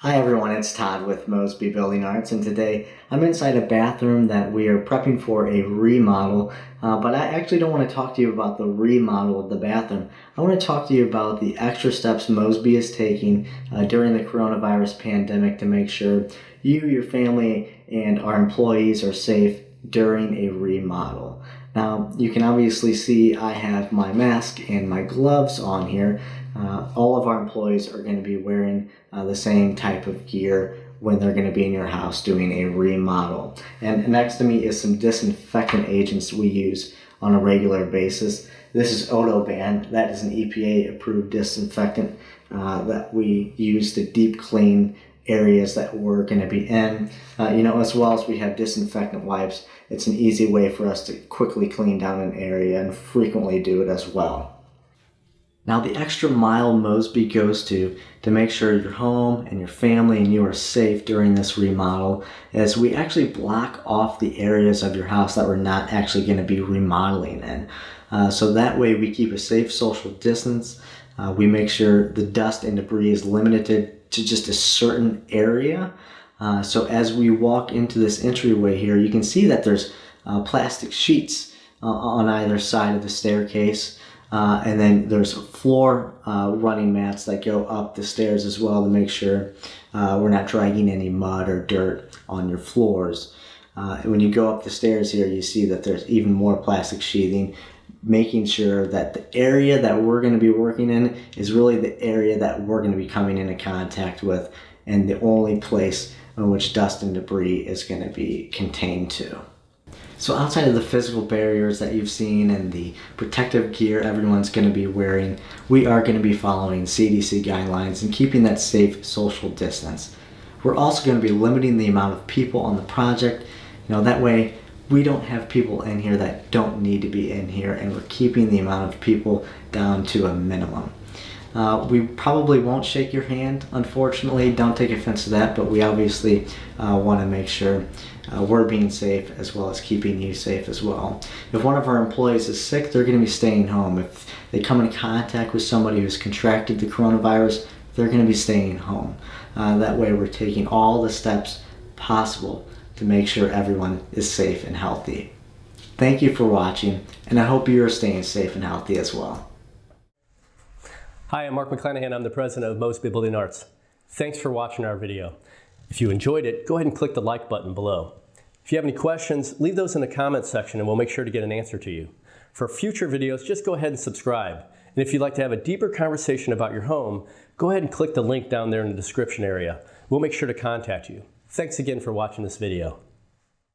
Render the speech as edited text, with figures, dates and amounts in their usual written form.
Hi everyone, it's Todd with Mosby Building Arts, and today I'm inside a bathroom that we are prepping for a remodel, but I actually don't want to talk to you about the remodel of the bathroom. I want to talk to you about the extra steps Mosby is taking during the coronavirus pandemic to make sure you, your family, and our employees are safe during a remodel. Now, you can obviously see I have my mask and my gloves on here. All of our employees are going to be wearing the same type of gear when they're going to be in your house doing a remodel. And next to me is some disinfectant agents we use on a regular basis. This is OdoBan. That is an EPA approved disinfectant that we use to deep clean areas that we're going to be in. As well as we have disinfectant wipes. It's an easy way for us to quickly clean down an area and frequently do it as well. Now, the extra mile Mosby goes to make sure your home and your family and you are safe during this remodel is we actually block off the areas of your house that we're not actually going to be remodeling in. So that way we keep a safe social distance. We make sure the dust and debris is limited to just a certain area. So as we walk into this entryway here, you can see that there's plastic sheets on either side of the staircase. And then there's floor running mats that go up the stairs as well to make sure we're not dragging any mud or dirt on your floors. When you go up the stairs here, you see that there's even more plastic sheathing, making sure that the area that we're going to be working in is really the area that we're going to be coming into contact with and the only place in which dust and debris is going to be contained to. So outside of the physical barriers that you've seen and the protective gear everyone's going to be wearing, we are going to be following CDC guidelines and keeping that safe social distance. We're also going to be limiting the amount of people on the project. That way we don't have people in here that don't need to be in here, and we're keeping the amount of people down to a minimum. We probably won't shake your hand, unfortunately. Don't take offense to that, but we obviously want to make sure we're being safe as well as keeping you safe as well. If one of our employees is sick, they're going to be staying home. If they come in contact with somebody who's contracted the coronavirus, they're going to be staying home. That way we're taking all the steps possible to make sure everyone is safe and healthy. Thank you for watching, and I hope you are staying safe and healthy as well. Hi, I'm Mark McClanahan. I'm the president of Mosby Building Arts. Thanks for watching our video. If you enjoyed it, go ahead and click the like button below. If you have any questions, leave those in the comments section and we'll make sure to get an answer to you. For future videos, just go ahead and subscribe. And if you'd like to have a deeper conversation about your home, go ahead and click the link down there in the description area. We'll make sure to contact you. Thanks again for watching this video.